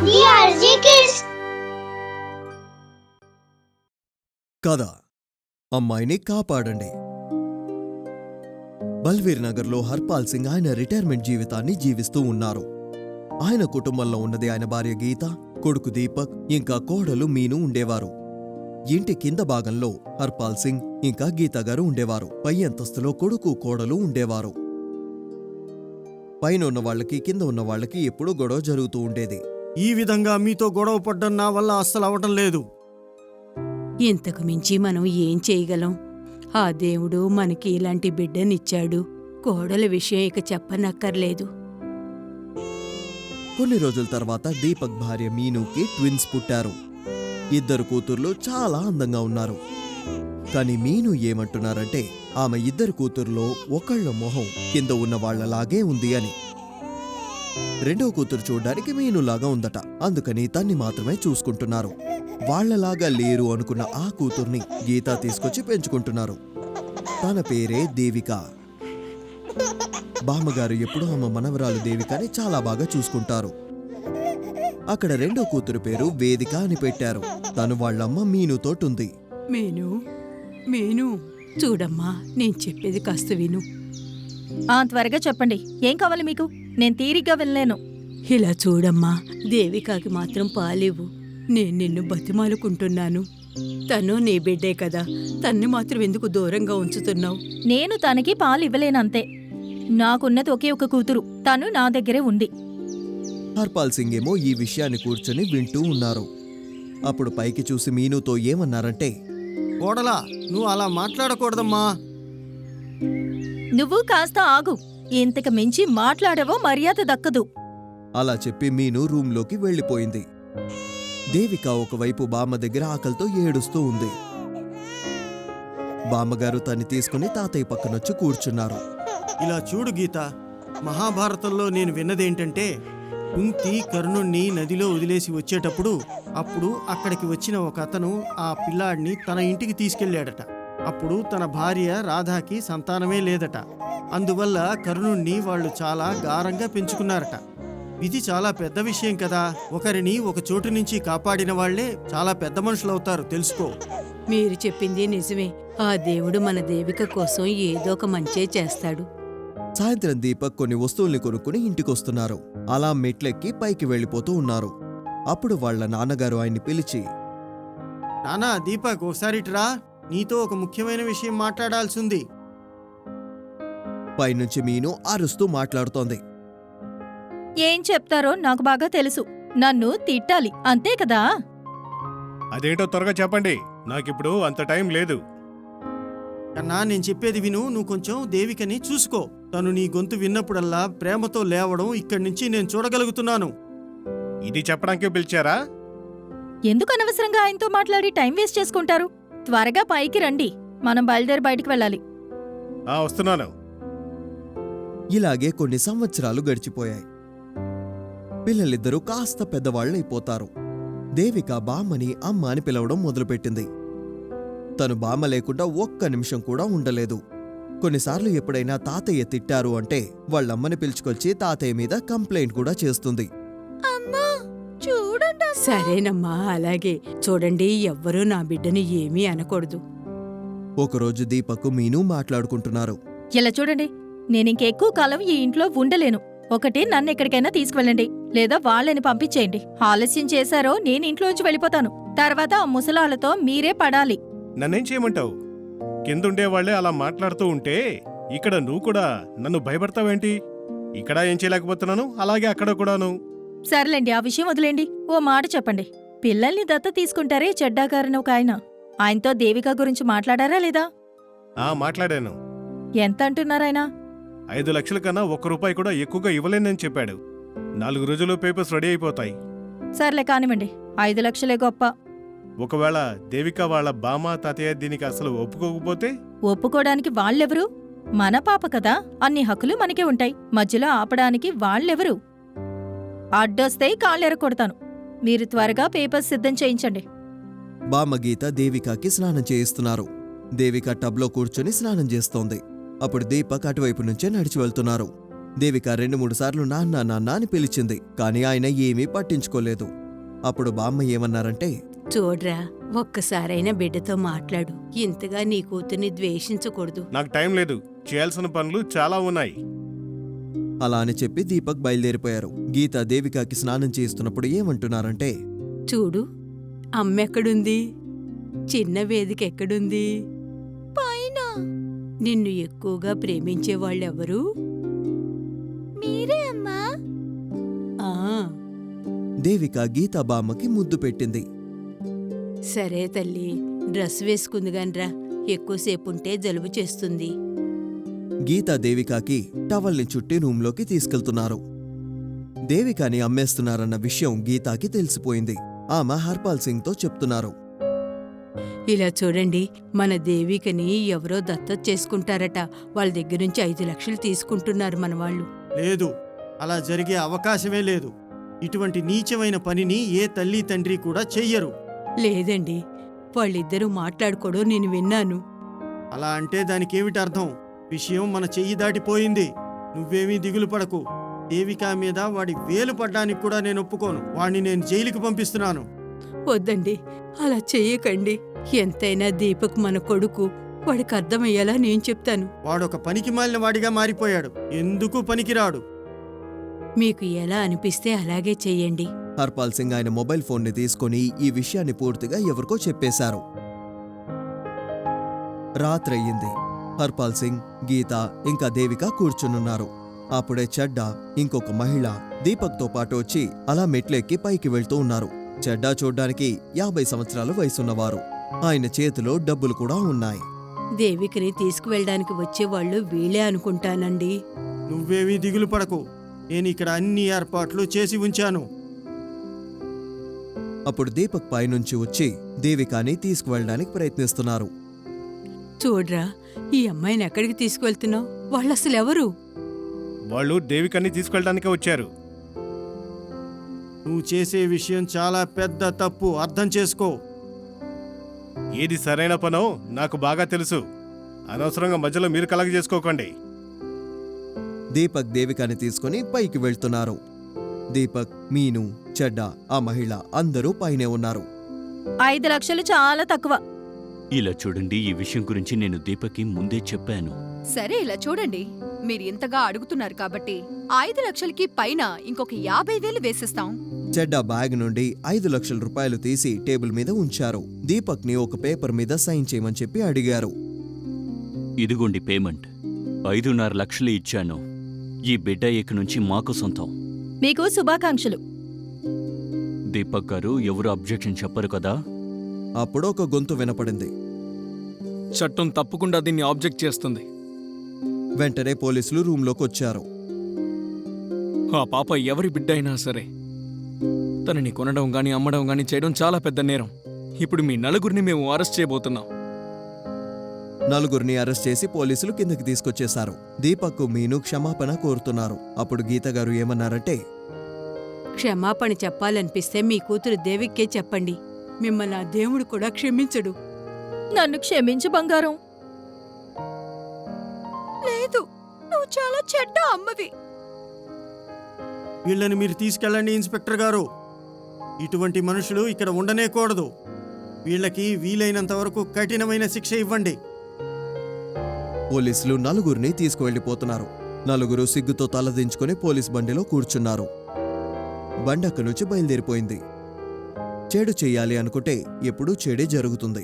DRG Kids. కథ అమ్మాయిని కాపాడండి. బల్వీర్ నగర్లో హర్పాల్ సింగ్ ఆయన రిటైర్మెంట్ జీవితాన్ని జీవిస్తూ ఉన్నారు. ఆయన కుటుంబంలో ఉన్నది ఆయన భార్య గీత, కొడుకు దీపక్, ఇంకా కోడలు మీను ఉండేవారు. ఇంటి కింద భాగంలో హర్పాల్ సింగ్ ఇంకా గీత గారు ఉండేవారు. పై అంతస్తులో కొడుకు కోడలు ఉండేవారు. పైన ఉన్న వాళ్ళకి కింద ఉన్న వాళ్ళకి ఎప్పుడూ గొడవ జరుగుతూ ఉండేది. ఈ విధంగా మీతో గొడవ పడ్డం నా వల్ల అస్సలు అవటం లేదు. ఇంతకు మించి మనం ఏం చేయగలం? ఆ దేవుడు మనకి ఇలాంటి బిడ్డనిచ్చాడు. కోడల విషయం ఇక చెప్పనక్కర్లేదు. కొన్ని రోజుల తర్వాత దీపక్ భార్య మీనుకి ట్విన్స్ పుట్టారు. ఇద్దరు కూతుర్లు చాలా అందంగా ఉన్నారు. కాని మీను ఏమంటున్నారంటే ఆమె ఇద్దరు కూతుర్లో ఒకళ్ళ మొహం కింద ఉన్న వాళ్లలాగే ఉంది అని. రెండో కూతురు చూడ్డానికి మీనులాగా ఉందట. అందుకని తన్ని మాత్రమే చూసుకుంటున్నారు. వాళ్లలాగా లేరు అనుకున్న ఆ కూతుర్ని గీత తీసుకొచ్చి పెంచుకుంటున్నారు. తన పేరే దేవిక. బామ్మగారు ఎప్పుడూ ఆమె మనవరాలు దేవికని చాలా బాగా చూసుకుంటారు. అక్కడ రెండో కూతురు పేరు వేదిక అని పెట్టారు. తను వాళ్ళమ్మ మీనుతోటుంది. మీను చూడమ్మా, నేను చెప్పేది కాస్త విను. త్వరగా చెప్పండి, ఏం కావాలి మీకు? నేను తీరిగ్గా వెళ్ళలేను. ఇలా చూడమ్మా, దేవికాకి మాత్రం పాలివ్వు. నేను నిన్ను బతిమాలుకుంటున్నాను. తను నీ బిడ్డే కదా, తన్ని మాత్రం ఎందుకు దూరంగా ఉంచుతున్నావు? నేను తనకి పాలు ఇవ్వలేనంతే. నాకున్నది ఒకే ఒక కూతురు, తను నా దగ్గరే ఉంది. హర్పాల్ సింగ్ ఏమో ఈ విషయాన్ని కూర్చొని వింటూ ఉన్నారు. అప్పుడు పైకి చూసి మీనుతో ఏమన్నారంటే, కోడలా, నువ్వు అలా మాట్లాడకూడదమ్మా. నువ్వు కాస్త ఆగు. ఇంతకు మించి మాట్లాడవో మర్యాద దక్కదు. అలా చెప్పి మీను రూంలోకి వెళ్ళిపోయింది. దేవిక ఒకవైపు బామ్మ దగ్గర ఆకలితో ఏడుస్తూ ఉంది. బామ్మగారు తన్ని తీసుకుని తాతయ్య పక్కనొచ్చి కూర్చున్నారు. ఇలా చూడు గీత, మహాభారతంలో నేను విన్నదేంటంటే కుంతి కర్ణుణ్ణి నదిలో వదిలేసి వచ్చేటప్పుడు అప్పుడు అక్కడికి వచ్చిన ఒక అతను ఆ పిల్లాడిని తన ఇంటికి తీసుకెళ్లాడట. అప్పుడు తన భార్య రాధాకి సంతానమే లేదట. అందువల్ల కర్ణుణ్ణి వాళ్ళు చాలా గారంగా పెంచుకున్నారట. ఇది చాలా పెద్ద విషయం కదా. ఒకరిని ఒక చోటు నుంచి కాపాడిన వాళ్లే చాలా పెద్ద మనుషులవుతారు, తెలుసుకో. మీరు చెప్పింది నిజమే. ఆ దేవుడు మన దేవిక కోసం ఏదో ఒక మంచే చేస్తాడు. సాయంత్రం దీపక్ కొన్ని వస్తువుల్ని కొనుక్కుని ఇంటికొస్తున్నారు. అలా మెట్లెక్కి పైకి వెళ్ళిపోతూ ఉన్నారు. అప్పుడు వాళ్ల నాన్నగారు ఆయన్ని పిలిచి, నానా దీపక్, ఒకసారిట్రా, నీతో ఒక ముఖ్యమైన విషయం మాట్లాడాల్సింది. పైనుంచి మీను అరుస్తూ మాట్లాడుతోంది. ఏం చెప్తారో నాకు బాగా తెలుసు. నన్ను తిట్టాలి, అంతే కదా? అదేంటో త్వరగా చెప్పండి, నాకిప్పుడు అంత టైం లేదు. కన్నా, నేను చెప్పేది విను. నువ్వు కొంచెం దేవికని చూసుకో. తను నీ గొంతు విన్నప్పుడల్లా ప్రేమతో లేవడం ఇక్కడి నుంచి నేను చూడగలుగుతున్నాను. ఇది చెప్పడానికే పిలిచారా? ఎందుకు అనవసరంగా ఆయనతో మాట్లాడి టైం వేస్ట్ చేసుకుంటారు? త్వరగా పైకి రండి, మనం బయలుదేరి బయటికి వెళ్ళాలి. వస్తున్నాను. ఇలాగే కొన్ని సంవత్సరాలు గడిచిపోయాయి. పిల్లలిద్దరూ కాస్త పెద్దవాళ్లైపోతారు. దేవిక బామ్మని అమ్మ అని పిలవడం మొదలుపెట్టింది. తను బామ్మ లేకుండా ఒక్క నిమిషం కూడా ఉండలేదు. కొన్నిసార్లు ఎప్పుడైనా తాతయ్య తిట్టారు అంటే వాళ్ళమ్మని పిలుచుకొచ్చి తాతయ్య మీద కంప్లైంట్ కూడా చేస్తుంది. సరేనమ్మా, అలాగే. చూడండి, ఎవ్వరూ నా బిడ్డని ఏమీ అనకూడదు. ఒకరోజు దీపక్ మీను మాట్లాడుకుంటున్నారు. ఇలా చూడండి, నేనింకెక్కువ కాలం ఈ ఇంట్లో ఉండలేను. ఒకటి నన్ను ఎక్కడికైనా తీసుకువెళ్ళండి, లేదా వాళ్ళని పంపించేయండి. ఆలస్యం చేశారో నేను ఇంట్లోంచి వెళ్ళిపోతాను. తర్వాత ఆ ముసలాళ్లతో మీరే పడాలి. నన్నేం చేయమంటావు? కిందుండేవాళ్లే అలా మాట్లాడుతూ ఉంటే ఇక్కడ నువ్వు కూడా నన్ను భయపడతావేంటి? ఇక్కడ ఏం చేయలేకపోతున్నాను, అలాగే అక్కడ కూడాను. సర్లేండి, ఆ విషయం వదిలేండి. ఓ మాట చెప్పండి, పిల్లల్ని దత్త తీసుకుంటారే చెడ్డాగారని ఒక ఆయనతో దేవిక గురించి మాట్లాడారా లేదా? మాట్లాడాను. ఎంత అంటున్నారాయన? 5 లక్షల కన్నా ₹1 కూడా ఎక్కువగా ఇవ్వలేనని చెప్పాడు. 4 రోజుల్లో పేపర్స్ రెడీ అయిపోతాయి. సర్లే కానివ్వండి, 5 లక్షలే గొప్ప. ఒకవేళ దేవిక వాళ్ళ బామ్మ తాతయ్య దీనికి అసలు ఒప్పుకోకపోతే? ఒప్పుకోడానికి వాళ్ళెవరు? మన పాప కదా, అన్ని హక్కులు మనకే ఉంటాయి. మధ్యలో ఆపడానికి వాళ్ళెవరు? అడ్డొస్తే కాళ్ళెరకొడతాను. మీరు త్వరగా పేపర్స్ సిద్ధం చేయించండి. బామ్మ గీత దేవికకి స్నానం చేయిస్తున్నారు. దేవిక టబ్లో కూర్చొని స్నానం చేస్తోంది. అప్పుడు దీపక్ అటువైపు నుంచే నడిచి వెళ్తున్నారు. దేవిక 2-3 సార్లు నాన్న నాన్న అని పిలిచింది, కానీ ఆయన ఏమీ పట్టించుకోలేదు. అప్పుడు బామ్మ ఏమన్నారంటే, చూడ్రా, ఒక్కసారైనా బిడ్డతో మాట్లాడు. ఇంతగా నీ కూతుర్ని ద్వేషించకూడదు. నాకు టైం లేదు, చేయాల్సిన పనులు చాలా ఉన్నాయి. అలా అని చెప్పి దీపక్ బయలుదేరిపోయారు. గీత దేవికాకి స్నానం చేస్తున్నప్పుడు ఏమంటున్నారంటే, చూడు, అమ్మెక్కడుంది? చిన్న వేదిక ఎక్కడుంది? పైన. నిన్ను ఎక్కువగా ప్రేమించే వాళ్ళెవరు? మీరే అమ్మా. ఆ, దేవిక గీత బామ్మకి ముద్దు పెట్టింది. సరే తల్లి, డ్రెస్ వేసుకుందిగాన్రా, ఎక్కువసేపుంటే జలుబు చేస్తుంది. గీత దేవికాకి టవల్ని చుట్టి రూంలోకి తీసుకెళ్తున్నారు. దేవికాని అమ్మేస్తున్నారన్న విషయం గీతాకి తెలిసిపోయింది. ఆమె హర్పాల్ సింగ్తో చెప్తున్నారు. ఇలా చూడండి, మన దేవికని ఎవరో దత్తత చేసుకుంటారట. వాళ్ళ దగ్గర నుంచి 5 లక్షలు తీసుకుంటున్నారు మన వాళ్ళు. లేదు, అలా జరిగే అవకాశమే లేదు. ఇటువంటి నీచమైన పనిని ఏ తల్లి తండ్రి కూడా చెయ్యరు. లేదండి, వాళ్ళిద్దరూ మాట్లాడుకోవడం నేను విన్నాను. అలా అంటే దానికేమిటి అర్థం? విషయం మన చెయ్యి దాటిపోయింది. నువ్వేమీ దిగులు పడకు. దేవికా మీద వాడి వేలు పడ్డానికి కూడా నేను ఒప్పుకోను. వాణ్ణి నేను జైలుకి పంపిస్తున్నాను. వద్దండి, అలా చెయ్యకండి. ఎంతైనా దీపక్ మన కొడుకు, వాడికి అర్థమయ్యేలా నేను చెప్తాను. వాడొక పనికి మాలిన వాడిగా మారిపోయాడు. ఎందుకు పనికిరాడు. మీకు ఎలా అనిపిస్తే అలాగే చెయ్యండి. హర్పాల్ సింగ్ ఆయన మొబైల్ ఫోన్ని తీసుకుని ఈ విషయాన్ని పూర్తిగా ఎవరికో చెప్పేశారు. రాత్రయ్యింది. హర్పాల్ సింగ్, గీత ఇంకా దేవిక కూర్చునున్నారు. అప్పుడే చెడ్డా, ఇంకొక మహిళ దీపక్తో పాటు వచ్చి అలా మెట్లెక్కి పైకి వెళ్తూ ఉన్నారు. చెడ్డా చూడ్డానికి 50 సంవత్సరాల వయసున్నవారు. ఆయన చేతిలో డబ్బులు కూడా ఉన్నాయి. దేవికని తీసుకువెళ్ళడానికి వచ్చేవాళ్ళు వీళ్ళే అనుకుంటానండి. నువ్వేమీ దిగులు పడకు. నేను ఇక్కడ అన్ని ఏర్పాట్లు చేసి ఉంచాను. అప్పుడు దీపక్ పైనుంచి వచ్చి దేవికాని తీసుకువెళ్ళడానికి ప్రయత్నిస్తున్నారు. చూడ్రా, ఈ అమ్మాయిని ఎక్కడికి తీసుకువెళ్తున్నావు? వాళ్ళసలెవరు? వాళ్ళు దేవికని తీసుకెళ్ళడానికే వచ్చారు. నువ్వు చేసే విషయం చాలా పెద్ద తప్పు. అర్థం చేసుకో. ఏది సరైన పనో నాకు బాగా తెలుసు. అనవసరంగా మధ్యలో మీరు కలగ చేసుకోకండి. దీపక్ దేవికాని తీసుకుని పైకి వెళ్తున్నారు. దీపక్, మీను, చెడ్డా, ఆ మహిళ అందరూ పైనే ఉన్నారు. 5 లక్షలు చాలా తక్కువ. ఇలా చూడండి, ఈ విషయం గురించి నేను దీపక్కి ముందే చెప్పాను. సరే, ఇలా చూడండి, మీరు ఇంతగా అడుగుతున్నారు కాబట్టి 5 లక్షలకి పైన ఇంకొక 50,000 వేసిస్తాం. చెడ్డా బ్యాగ్ నుండి 5 లక్షల రూపాయలు తీసి టేబుల్ మీద ఉంచారు. దీపక్ని ఒక పేపర్ మీద సైన్ చేయమని చెప్పి అడిగారు. ఇదిగోండి పేమెంట్. 5.5 లక్షలు ఇచ్చాను. ఈ బిడ్డ ఇక నుంచి మాకు సొంతం. మీకు శుభాకాంక్షలు. దీపక్ గారు, ఎవరు అబ్జెక్షన్ చెప్పరు కదా? అప్పుడు ఒక గొంతు వినపడింది. చట్టం తప్పకుండా దీన్ని ఆబ్జెక్ట్ చేస్తుంది. వెంటనే పోలీసులు రూంలోకి వచ్చారు. ఆ పాప ఎవరి బిడ్డ అయినా సరే, తనని కొనడం గాని అమ్మడం గాని చేయడం చాలా పెద్ద నేరం. ఇప్పుడు మీ నలుగురిని మేము అరెస్ట్ చేయబోతున్నాం. నలుగురిని అరెస్ట్ చేసి పోలీసులు కిందకి తీసుకొచ్చేశారు. దీపక్, మీను క్షమాపణ కోరుతున్నారు. అప్పుడు గీత గారు ఏమన్నారంటే, క్షమాపణ చెప్పాలనిపిస్తే మీ కూతురు దేవికే చెప్పండి. మిమ్మల్ని ఆ దేవుడు కూడా క్షమించడు. నన్ను క్షమించు బంగారం. లేదు, నువ్వు చాలా చెడ్డ అమ్మవి. వీళ్ళని మీరు తీసుకెళ్ళండి ఇన్స్పెక్టర్ గారు. ఇటువంటి మనుషులు ఇక్కడ ఉండనేకూడదు. వీళ్ళకి వీలైనంత వరకు కఠినమైన శిక్ష ఇవ్వండి. పోలీసులు నలుగురిని తీసుకువెళ్ళిపోతున్నారు. నలుగురు సిగ్గుతో తలదించుకుని పోలీస్ బండిలో కూర్చున్నారు. బండి అక్కడి నుంచి బయలుదేరిపోయింది. చెడు చెయ్యాలి అనుకుంటే ఎప్పుడూ చెడే జరుగుతుంది.